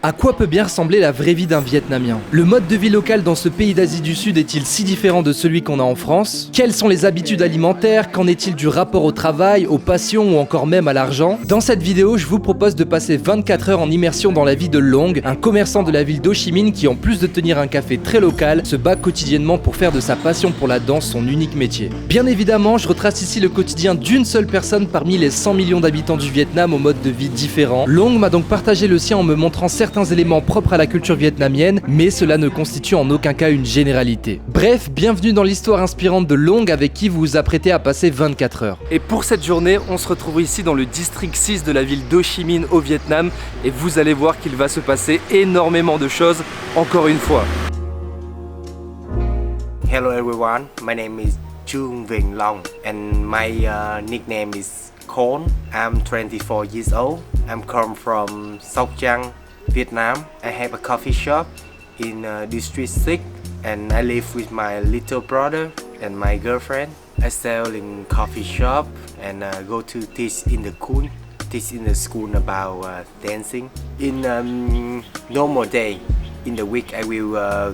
À quoi peut bien ressembler la vraie vie d'un Vietnamien? Le mode de vie local dans ce pays d'Asie du Sud est-il si différent de celui qu'on a en France? Quelles sont les habitudes alimentaires? Qu'en est-il du rapport au travail, aux passions ou encore même à l'argent? Dans cette vidéo, je vous propose de passer 24 heures en immersion dans la vie de Long, un commerçant de la ville d'Ho Chi Minh qui, en plus de tenir un café très local, se bat quotidiennement pour faire de sa passion pour la danse son unique métier. Bien évidemment, je retrace ici le quotidien d'une seule personne parmi les 100 millions d'habitants du Vietnam au mode de vie différent. Long m'a donc partagé le sien en me montrant certains éléments propres à la culture vietnamienne, mais cela ne constitue en aucun cas une généralité. Bref, bienvenue dans l'histoire inspirante de Long avec qui vous vous apprêtez à passer 24 heures. Et pour cette journée, on se retrouve ici dans le district 6 de la ville d'Ho Chi Minh au Vietnam et vous allez voir qu'il va se passer énormément de choses encore une fois. Hello everyone, my name is Trung Vinh Long and my nickname is Khon. I'm 24 years old. I'm come from Sóc Trăng, Vietnam. I have a coffee shop in District 6 and I live with my little brother and my girlfriend. I sell in coffee shop and go to teach in the school about dancing. In normal day, in the week I will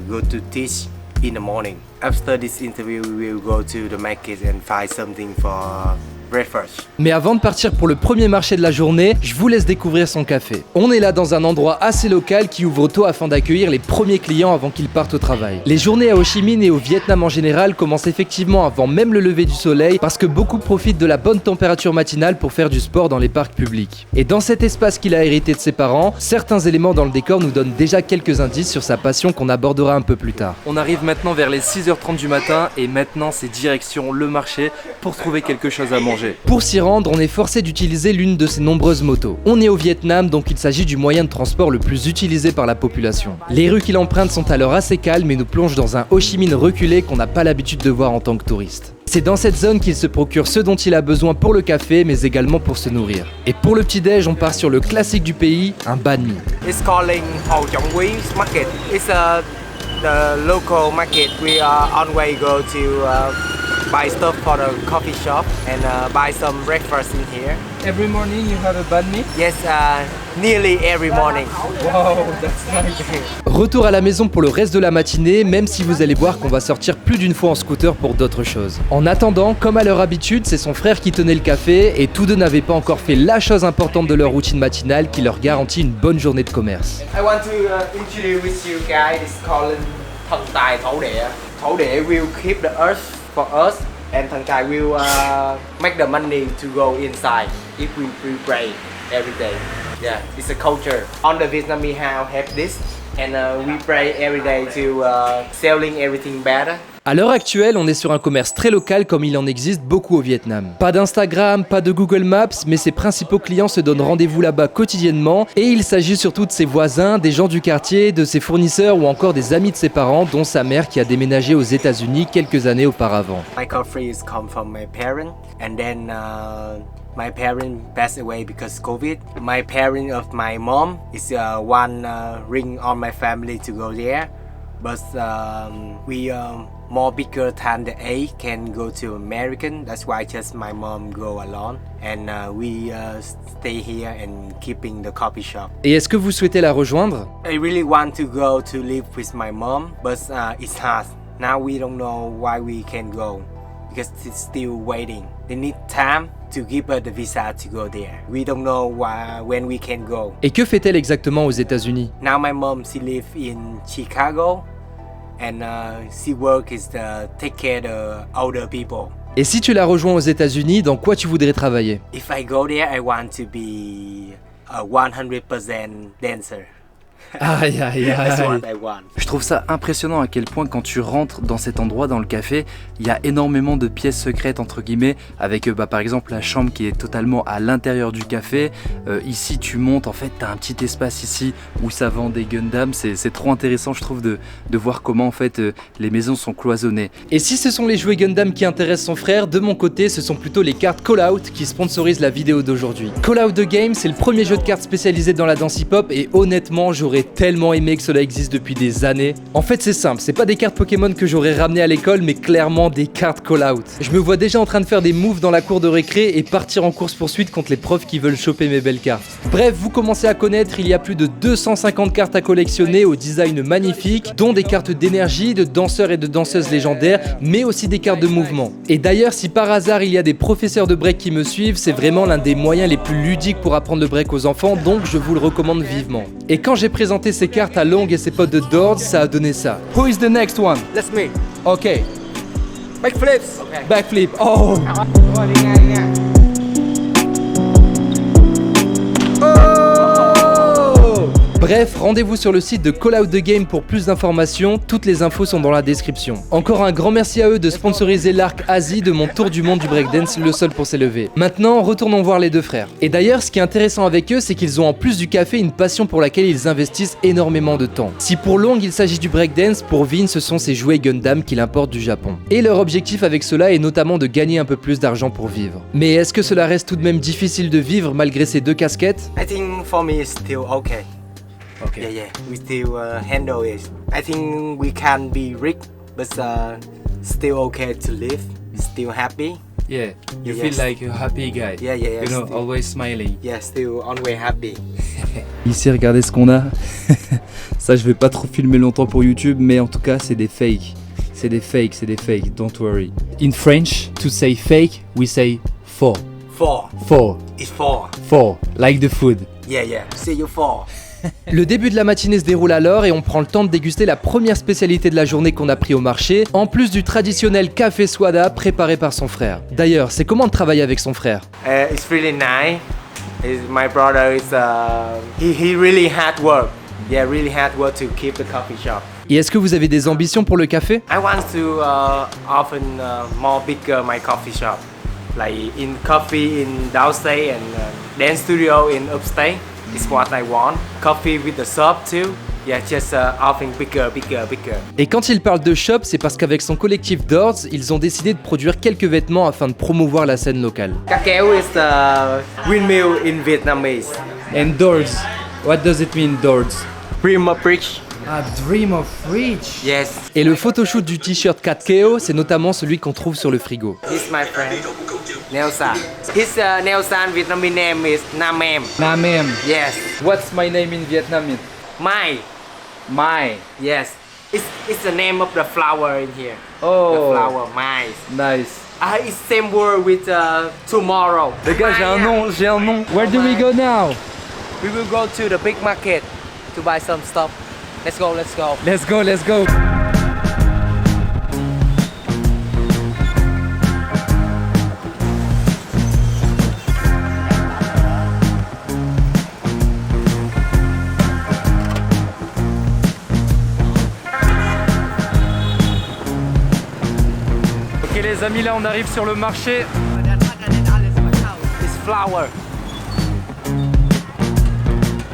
go to teach in the morning. After this interview we will go to the market and find something for breakfast. Mais avant de partir pour le premier marché de la journée, je vous laisse découvrir son café. On est là dans un endroit assez local qui ouvre tôt afin d'accueillir les premiers clients avant qu'ils partent au travail. Les journées à Ho Chi Minh et au Vietnam en général commencent effectivement avant même le lever du soleil parce que beaucoup profitent de la bonne température matinale pour faire du sport dans les parcs publics. Et dans cet espace qu'il a hérité de ses parents, certains éléments dans le décor nous donnent déjà quelques indices sur sa passion qu'on abordera un peu plus tard. On arrive maintenant vers les 6h30 du matin et maintenant c'est direction le marché pour trouver quelque chose à manger. Pour s'y rendre, on est forcé d'utiliser l'une de ces nombreuses motos. On est au Vietnam, donc il s'agit du moyen de transport le plus utilisé par la population. Les rues qu'il emprunte sont alors assez calmes et nous plongent dans un Ho Chi Minh reculé qu'on n'a pas l'habitude de voir en tant que touriste. C'est dans cette zone qu'il se procure ce dont il a besoin pour le café, mais également pour se nourrir. Et pour le petit-déj, on part sur le classique du pays, un banh mi. It's calling Ho Chong Quy market. It's the local market. We are on way go to buy stuff for the coffee shop and buy some breakfast in here. Every morning you have a banh mi? Yes, nearly every morning. Wow, that's nice. Retour à la maison pour le reste de la matinée, même si vous allez voir qu'on va sortir plus d'une fois en scooter pour d'autres choses. En attendant, comme à leur habitude, c'est son frère qui tenait le café et tous deux n'avaient pas encore fait la chose importante de leur routine matinale qui leur garantit une bonne journée de commerce. I want to introduce you guys. It's called Thần Tài Thổ Địa. Thổ Địa will keep the earth for us and Thần Tài will make the money to go inside if we pray every day. Yeah, it's a culture. On the Vietnamese house have this and we pray every day to selling everything better. À l'heure actuelle, on est sur un commerce très local comme il en existe beaucoup au Vietnam. Pas d'Instagram, pas de Google Maps, mais ses principaux clients se donnent rendez-vous là-bas quotidiennement et il s'agit surtout de ses voisins, des gens du quartier, de ses fournisseurs ou encore des amis de ses parents, dont sa mère qui a déménagé aux États-Unis quelques années auparavant. My coffee is come from my parents and then my parents passed away because COVID. My parent of my mom is one ring on my family to go there, but we more bigger than the age can go to American. That's why just my mom go alone and we stay here and keeping the coffee shop. Et est-ce que vous souhaitez la rejoindre? I really want to go to live with my mom, but it's hard. Now we don't know why we can go because it's still waiting. They need time to give her the visa to go there. We don't know when we can go. Et que fait-elle exactement aux États-Unis? Now my mom, she live in Chicago and she work is to take care of the older people. Et si tu la rejoins aux États-Unis, dans quoi tu voudrais travailler? If I go there, I want to be a 100% dancer. Aïe aïe That's aïe. what I want. Je trouve ça impressionnant à quel point quand tu rentres dans cet endroit, dans le café, il y a énormément de pièces secrètes entre guillemets, avec par exemple la chambre qui est totalement à l'intérieur du café. Ici tu montes, en fait tu as un petit espace ici où ça vend des Gundam. C'est trop intéressant je trouve de voir comment en fait les maisons sont cloisonnées. Et si ce sont les jouets Gundam qui intéressent son frère, de mon côté ce sont plutôt les cartes Call Out qui sponsorisent la vidéo d'aujourd'hui. Call Out the Game, c'est le premier jeu de cartes spécialisé dans la danse hip-hop et honnêtement je j'aurais tellement aimé que cela existe depuis des années. En fait, c'est simple, c'est pas des cartes Pokémon que j'aurais ramenées à l'école, mais clairement des cartes call-out. Je me vois déjà en train de faire des moves dans la cour de récré et partir en course-poursuite contre les profs qui veulent choper mes belles cartes. Bref, vous commencez à connaître, il y a plus de 250 cartes à collectionner au design magnifique, dont des cartes d'énergie, de danseurs et de danseuses légendaires, mais aussi des cartes de mouvement. Et d'ailleurs, si par hasard il y a des professeurs de break qui me suivent, c'est vraiment l'un des moyens les plus ludiques pour apprendre le break aux enfants, donc je vous le recommande vivement. Et quand j'ai présenté ces cartes à Long et ses potes de Dords, ça a donné ça. Who is the next one? That's me. Ok. Backflips. Okay. Backflip. Oh. Bref, rendez-vous sur le site de Call Out the Game pour plus d'informations, toutes les infos sont dans la description. Encore un grand merci à eux de sponsoriser l'arc Asie de mon tour du monde du breakdance, le seul pour s'élever. Maintenant, retournons voir les deux frères. Et d'ailleurs, ce qui est intéressant avec eux, c'est qu'ils ont en plus du café une passion pour laquelle ils investissent énormément de temps. Si pour Long il s'agit du breakdance, pour Vin ce sont ses jouets Gundam qu'il importe du Japon. Et leur objectif avec cela est notamment de gagner un peu plus d'argent pour vivre. Mais est-ce que cela reste tout de même difficile de vivre malgré ces deux casquettes? I think for me it's still okay. Ok. Yeah, we still handle it. I think we can be rich, but still okay to live. Still happy. Yeah, you Yes. feel like a happy guy. Yeah, yeah, yeah. You know, still, always smiling. yeah, still always happy. Ici, regardez ce qu'on a. Ça, je vais pas trop filmer longtemps pour YouTube, mais en tout cas, c'est des fakes. C'est des fakes, don't worry. In French, to say fake, we say faux. Four. Faux. It's four. Faux. Like the food. Yeah, yeah. See you four. Le début de la matinée se déroule alors et on prend le temps de déguster la première spécialité de la journée qu'on a pris au marché, en plus du traditionnel café Swada préparé par son frère. D'ailleurs, c'est comment de travailler avec son frère? It's really nice. My brother is he really hard work. Yeah, really hard work to keep the coffee shop. Et est-ce que vous avez des ambitions pour le café? I want to open more bigger my coffee shop, like in coffee in downstate and dance studio in upstate. Is what I want. Coffee with the shop too. Yeah, just open bigger. Et quand il parle de shop, c'est parce qu'avec son collectif Dords, ils ont décidé de produire quelques vêtements afin de promouvoir la scène locale. Kakao is the windmill in Vietnamese. And doors. What does it mean, doors? Dream of bridge. A dream of rich. Yes. Et le photoshoot du t-shirt Katkeo, c'est notamment celui qu'on trouve sur le frigo. He's my friend. Nelson. His Nelson Vietnamese name is Nam Em. Namem. Yes. What's my name in Vietnamese? Mai. Mai. Yes. It's the name of the flower in here. Oh. The flower Mai. Nice. It's same word with tomorrow. Les gars, j'ai un nom. Where do we go now? We will go to the big market to buy some stuff. Let's go. Let's go. Ok les amis, là on arrive sur le marché. It's flower.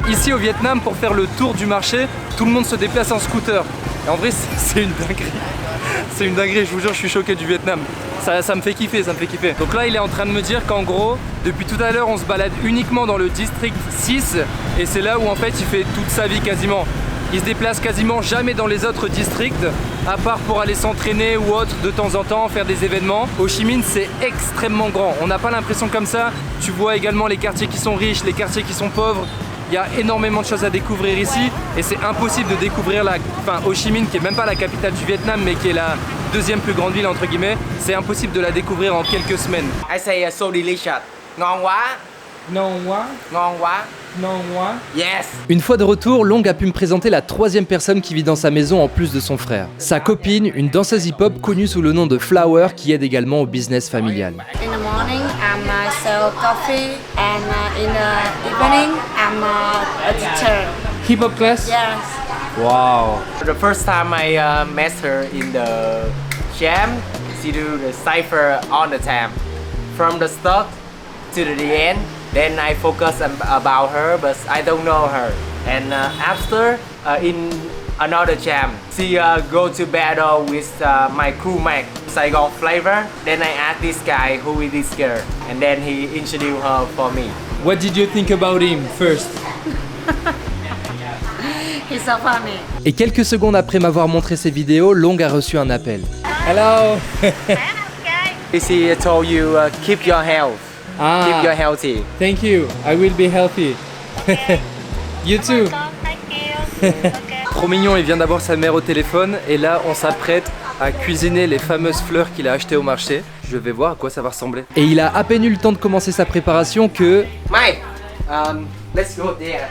Ici au Vietnam, pour faire le tour du marché, tout le monde se déplace en scooter. Et en vrai, c'est une dinguerie. C'est une dinguerie, je vous jure, je suis choqué du Vietnam. Ça me fait kiffer, Donc là, il est en train de me dire qu'en gros, depuis tout à l'heure, on se balade uniquement dans le district 6. Et c'est là où en fait, il fait toute sa vie quasiment. Il se déplace quasiment jamais dans les autres districts, à part pour aller s'entraîner ou autre de temps en temps, faire des événements. Ho Chi Minh, c'est extrêmement grand. On n'a pas l'impression comme ça. Tu vois également les quartiers qui sont riches, les quartiers qui sont pauvres. Il y a énormément de choses à découvrir ici et c'est impossible de découvrir Ho Chi Minh qui est même pas la capitale du Vietnam mais qui est la deuxième plus grande ville entre guillemets. C'est impossible de la découvrir en quelques semaines. I say so delicious. Ngon quá. Non, moi. Ngon quá. Non, moi. Yes. Une fois de retour, Long a pu me présenter la troisième personne qui vit dans sa maison en plus de son frère. Sa copine, une danseuse hip-hop connue sous le nom de Flower qui aide également au business familial. In the morning, I'm sell coffee, and in the evening, I'm a teacher. Hip hop class? Yes. Wow. The first time I met her in the jam, she do the cipher on the time. From the start to the end, then I focus about her, but I don't know her. And after, in another jam, she go to battle with my crewmate, Saigon Flavor. Then I asked this guy who is this girl, and then he introduced her for me. What did you think about him first? He's so funny. Et quelques secondes après m'avoir montré ces vidéos, Long a reçu un appel. Hello. He told you keep your health. Keep your healthy. Thank you. I will be healthy. You too. Trop mignon, il vient d'avoir sa mère au téléphone et là on s'apprête à cuisiner les fameuses fleurs qu'il a achetées au marché. Je vais voir à quoi ça va ressembler. Et il a à peine eu le temps de commencer sa préparation que... Mike, let's go there.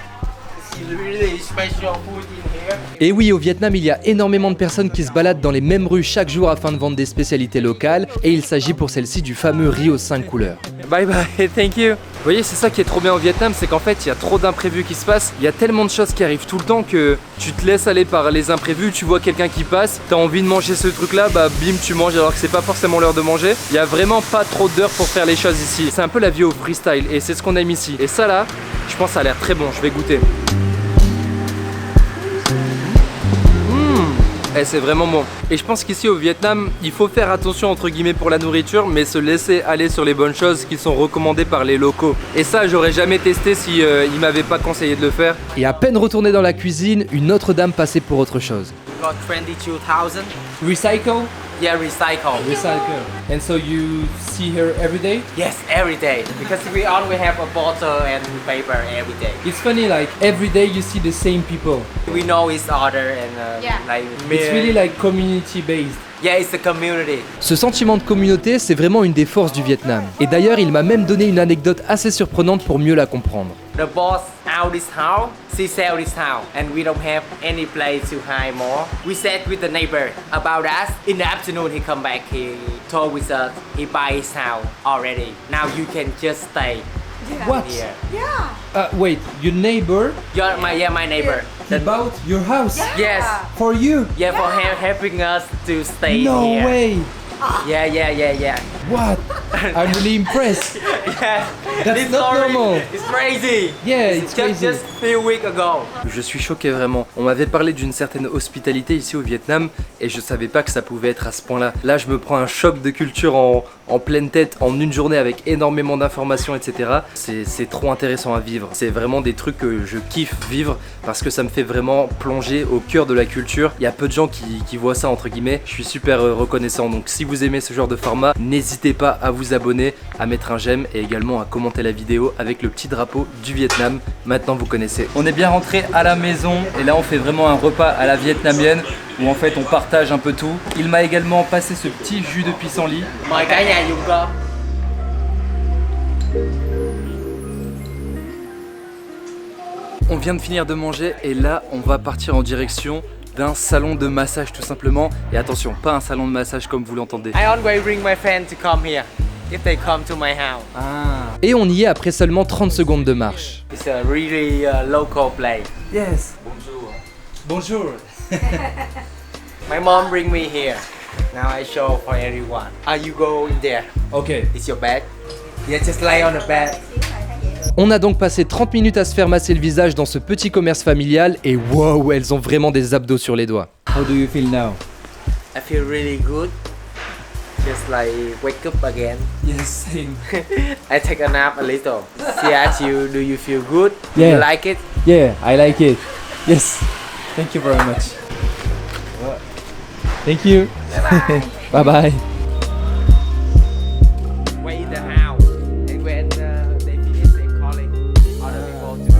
It's really special food in here. Et oui, au Vietnam, il y a énormément de personnes qui se baladent dans les mêmes rues chaque jour afin de vendre des spécialités locales et il s'agit pour celle-ci du fameux riz aux 5 couleurs. Bye bye, thank you. Vous voyez, c'est ça qui est trop bien au Vietnam, c'est qu'en fait, il y a trop d'imprévus qui se passent. Il y a tellement de choses qui arrivent tout le temps que tu te laisses aller par les imprévus. Tu vois quelqu'un qui passe, t'as envie de manger ce truc-là, bah bim, tu manges alors que c'est pas forcément l'heure de manger. Il y a vraiment pas trop d'heures pour faire les choses ici. C'est un peu la vie au freestyle et c'est ce qu'on aime ici. Et ça là, je pense que ça a l'air très bon, je vais goûter. Et c'est vraiment bon. Et je pense qu'ici au Vietnam, il faut faire attention entre guillemets pour la nourriture, mais se laisser aller sur les bonnes choses qui sont recommandées par les locaux. Et ça, j'aurais jamais testé si ils m'avaient pas conseillé de le faire. Et à peine retourné dans la cuisine, une autre dame passait pour autre chose. Got 22,000. Recycle. Yeah, recycle. Recycle. And so you see her every day? Yes, every day. Because we always have a bottle and paper every day. It's funny, like every day you see the same people. We know each other and Yeah. like It's really like community based. yeah, it's a community. Ce sentiment de communauté, c'est vraiment une des forces du Vietnam. Et d'ailleurs, il m'a même donné une anecdote assez surprenante pour mieux la comprendre. The boss out this house, she sell this house, and we don't have any place to hide more. We sat with the neighbor about us. In the afternoon, he come back. He told us he buy his house already. Now you can just stay What? here. Wait, your neighbor My neighbor. he bought your house Yes. for you? Yeah, for helping us to stay No here. way! Yeah. What? I'm really impressed. Yeah. That's This not story normal. It's crazy. Yeah, it's crazy. Just few weeks ago. Je suis choqué vraiment. On m'avait parlé d'une certaine hospitalité ici au Vietnam et je savais pas que ça pouvait être à ce point-là. Là, je me prends un choc de culture en pleine tête en une journée avec énormément d'informations, etc. C'est trop intéressant à vivre. C'est vraiment des trucs que je kiffe vivre parce que ça me fait vraiment plonger au cœur de la culture. Il y a peu de gens qui voient ça entre guillemets. Je suis super reconnaissant. Donc si vous aimez ce genre de format, n'hésitez pas à vous abonner, à mettre un j'aime et également à commenter la vidéo avec le petit drapeau du Vietnam. Maintenant vous connaissez. On est bien rentré à la maison et là on fait vraiment un repas à la vietnamienne où en fait on partage un peu tout. Il m'a également passé ce petit jus de pissenlit. Mời cả nhà dùng cơm. On vient de finir de manger et là on va partir en direction d'un salon de massage tout simplement. Et attention, pas un salon de massage comme vous l'entendez. I always bring my friend to come here if they come to my house. Et on y est après seulement 30 secondes de marche. It's a really local place. Yes. Bonjour. My mom bring me here. Now I show for everyone. You go in there. Okay. It's your bed. Yeah, just lay on the bed. On a donc passé 30 minutes à se faire masser le visage dans ce petit commerce familial et wow, elles ont vraiment des abdos sur les doigts. How do you feel now? I feel really good. Just like wake up again. Yes, same. I take a nap a little. She asks you, do you feel good? Yeah. You like it? Yeah, I like it. Yes. Thank you very much. Thank you. Bye bye. We're in the house. And when they finish, they calling other people to.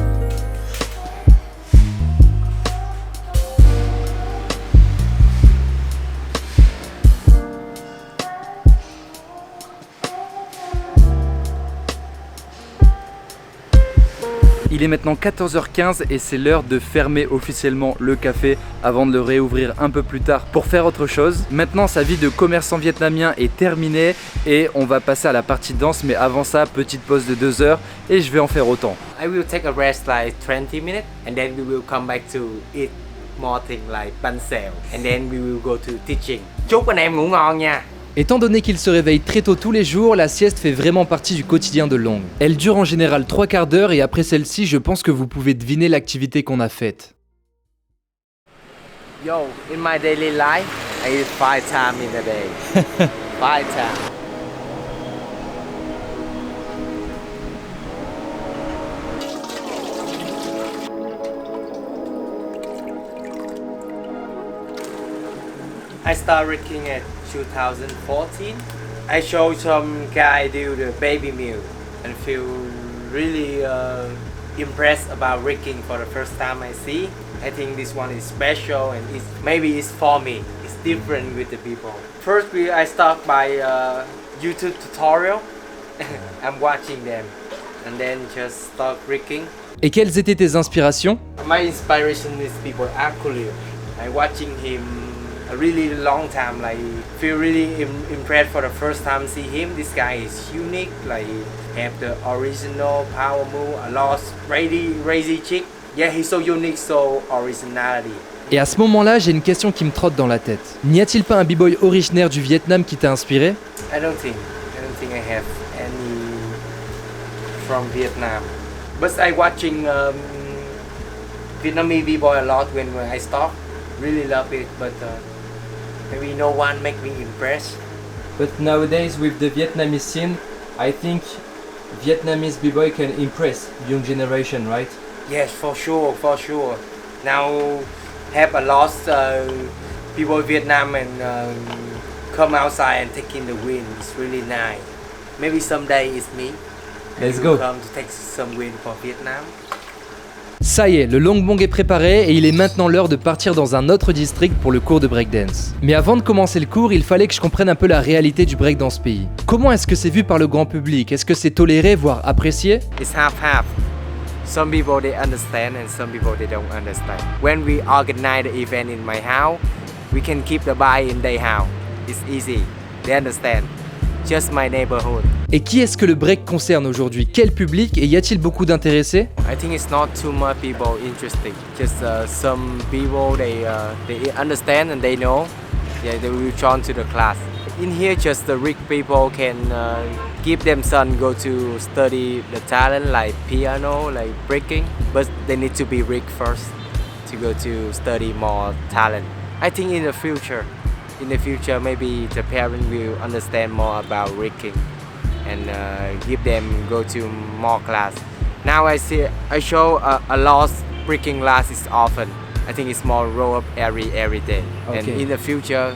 Il est maintenant 14h15 et c'est l'heure de fermer officiellement le café avant de le réouvrir un peu plus tard pour faire autre chose. Maintenant sa vie de commerçant vietnamien est terminée et on va passer à la partie danse, mais avant ça, petite pause de 2 heures et je vais en faire autant. I will take a rest like 20 minutes and then we will come back to eat more things like bánh xèo and then we will go to teaching. Chúc anh em ngủ ngon nha. Étant donné qu'il se réveille très tôt tous les jours, la sieste fait vraiment partie du quotidien de Long. Elle dure en général 3/4 d'heure et après celle-ci, je pense que vous pouvez deviner l'activité qu'on a faite. Yo, in my daily life, I eat 5 times in a day. 5 times. I started rigging at 2014. I showed some guy do the baby mill and feel really impressed about rigging for the first time I see. I think this one is special and maybe it's for me. It's different with the people. First, I start by YouTube tutorial. I'm watching them and then just start rigging. Et quelles étaient tes inspirations? My inspiration is people Akulio. I'm watching him a really long time. Like feel really impressed for the first time see him. This guy is unique. Like have the original power move, a lost crazy chick. Yeah, he's so unique, so originality. Et à ce moment-là, j'ai une question qui me trotte dans la tête. N'y a-t-il pas un b-boy originaire du Vietnam qui t'a inspiré? I don't think I have any from Vietnam. But I watching Vietnamese b-boy a lot when I start. Really love it, but maybe no one make me impressed. But nowadays with the Vietnamese scene, I think Vietnamese b-boy can impress young generation, right? Yes, for sure. Now have a lot people in Vietnam and come outside and take in the wind. It's really nice. Maybe someday it's me. Let's who go. Come to take some wind for Vietnam. Ça y est, le long bong est préparé et il est maintenant l'heure de partir dans un autre district pour le cours de breakdance. Mais avant de commencer le cours, il fallait que je comprenne un peu la réalité du break dans ce pays. Comment est-ce que c'est vu par le grand public? Est-ce que c'est toléré, voire apprécié? It's half. Some people they understand and some people they don't understand. When we organize the event in my house, we can keep the buy in their house. It's easy. They understand. Just my neighborhood. Et qui est-ce que le break concerne aujourd'hui? Quel public et y a-t-il beaucoup d'intéressés? I think it's not too much people interested. Just some people they understand and they know. Yeah, they will join to the class. In here, just the rich people can give them son go to study the talent like piano, like breaking. But they need to be rich first to go to study more talent. I think in the future maybe the parent will understand more about rigging and give them go to more class. Now I show a lot rigging classes often. I think it's more roll up every day. Okay. And in the future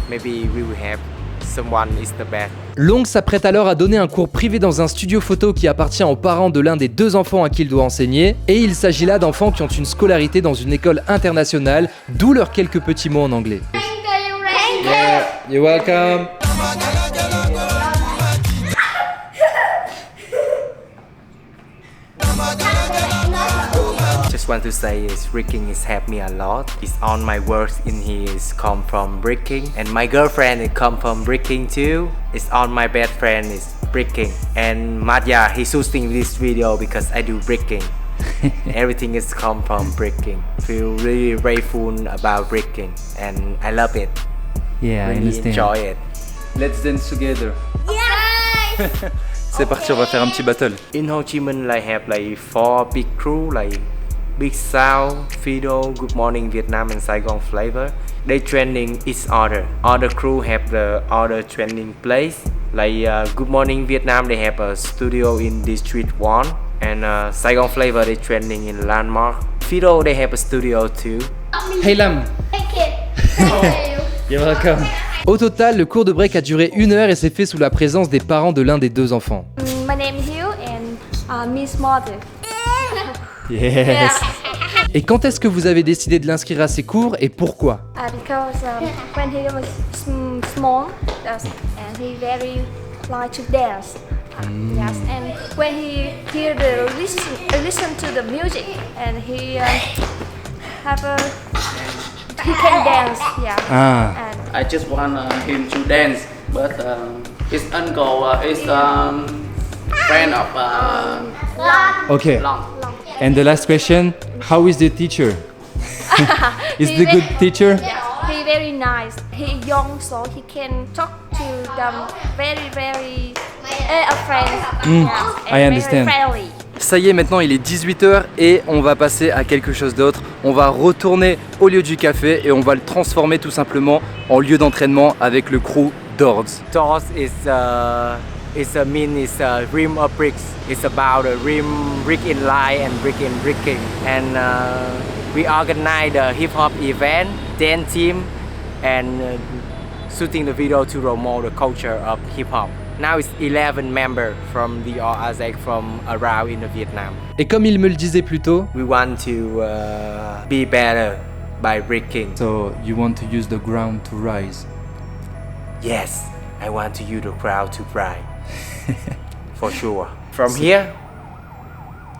maybe we will have someone is the best. Long s'apprête alors à donner un cours privé dans un studio photo qui appartient aux parents de l'un des 2 enfants à qui il doit enseigner. Et il s'agit là d'enfants qui ont une scolarité dans une école internationale, d'où leurs quelques petits mots en anglais. Yeah, you're welcome. Just want to say is rigging has helped me a lot. It's all my works in here is come from rigging, and my girlfriend it come from rigging too. It's all my best friend is rigging, and Madhya he's shooting this video because I do rigging. Everything is come from rigging. Feel really grateful about rigging, and I love it. Yeah, I Really understand. enjoy it. Let's dance together. C'est parti, on va faire un petit battle. In Ho Chi Minh, I have like 4 big crew like Big Sao, Fido, Good Morning Vietnam, and Saigon Flavor. They training each other. Other crew have the other training place. Like Good Morning Vietnam, they have a studio in District 1, and Saigon Flavor they training in Landmark. Fido they have a studio too. Hey Lam. You're welcome. Au total, le cours de break a duré 1 heure et s'est fait sous la présence des parents de l'un des 2 enfants. My name is Hiếu and Miss Mother. Yes. Et quand est-ce que vous avez décidé de l'inscrire à ces cours et pourquoi? Because when he was small, and he very like to dance. Yes, and when he listen to the music, and he can dance. Yeah. Ah. And I just want him to dance, but his uncle is friend of Okay. Long. And the last question, how is the teacher? Is he the good teacher? Yes, he very nice. He young, so he can talk to them very a friend. Yes, and I understand. Very friendly. Ça y est, maintenant il est 18h et on va passer à quelque chose d'autre. On va retourner au lieu du café et on va le transformer tout simplement en lieu d'entraînement avec le crew d'Ords. Doors is rim of bricks. It's about a rim brick in line and brick in bricking. And we organize the hip hop event, dance team, and shooting the video to promote the culture of hip hop. Now it's 11 members from the Azek from around in Vietnam. Et comme il me le disait plus tôt, We want to be better by breaking. So you want to use the ground to rise. Yes, I want to use the crowd to fly. For sure. From here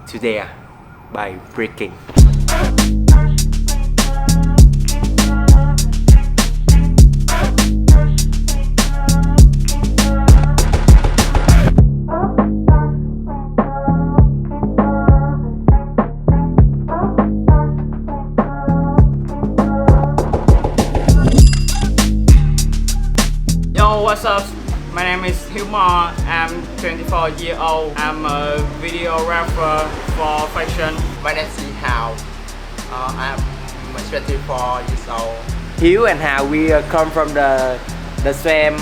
to there by breaking. Yo, what's up? My name is Hilmar. I'm 24 years old. I'm a videographer for fashion. My name is Hao. I'm 24 years old. Hiếu and Hao, we come from the same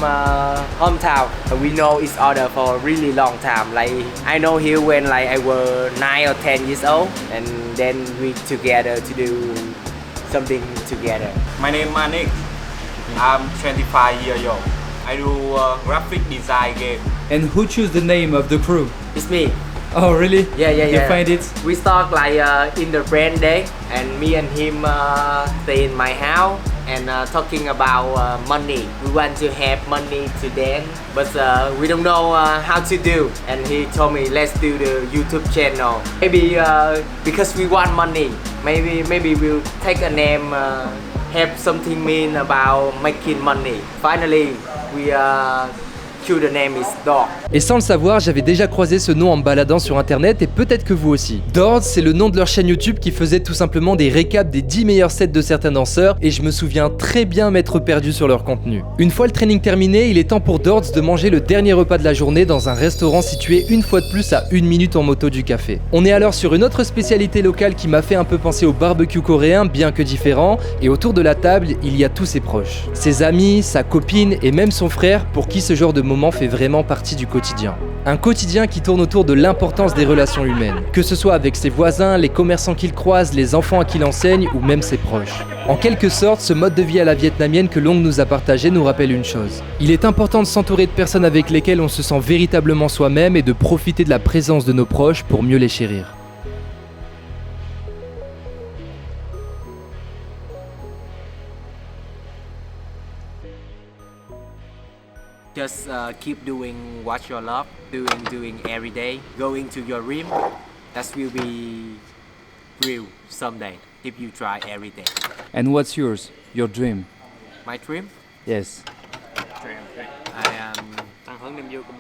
hometown. We know each other for a really long time. Like I know Hiếu when like I was 9 or 10 years old, and then we together to do something together. My name is Manik. I'm 25 years old. I do graphic design game. And who choose the name of the crew? It's me. Oh really? Yeah. You find it? We start like in the brand day, and me and him stay in my house and talking about money. We want to have money to dance, but we don't know how to do. And he told me, let's do the YouTube channel. Maybe because we want money, maybe we'll take a name, have something mean about making money. Finally, we choose the name is Dog. et sans le savoir, j'avais déjà croisé ce nom en me baladant sur internet et peut-être que vous aussi. Dords, c'est le nom de leur chaîne YouTube qui faisait tout simplement des récaps des 10 meilleurs sets de certains danseurs et je me souviens très bien m'être perdu sur leur contenu. Une fois le training terminé, il est temps pour Dords de manger le dernier repas de la journée dans un restaurant situé une fois de plus à 1 minute en moto du café. On est alors sur une autre spécialité locale qui m'a fait un peu penser au barbecue coréen, bien que différent, et autour de la table, il y a tous ses proches. Ses amis, sa copine et même son frère pour qui ce genre de moment fait vraiment partie du quotidien. Un quotidien qui tourne autour de l'importance des relations humaines, que ce soit avec ses voisins, les commerçants qu'il croise, les enfants à qui il enseigne ou même ses proches. En quelque sorte, ce mode de vie à la vietnamienne que Long nous a partagé nous rappelle une chose. Il est important de s'entourer de personnes avec lesquelles on se sent véritablement soi-même et de profiter de la présence de nos proches pour mieux les chérir. Just keep doing what you love, doing every day, going to your dream. That will be real someday if you try every day. And what's yours? Your dream? My dream, Yes. I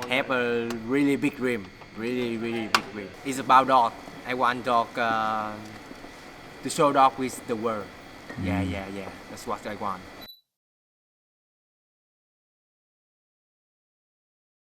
have a really big dream, really big dream. It's about dog. I want dog to show dog with the world. Yeah. That's what I want.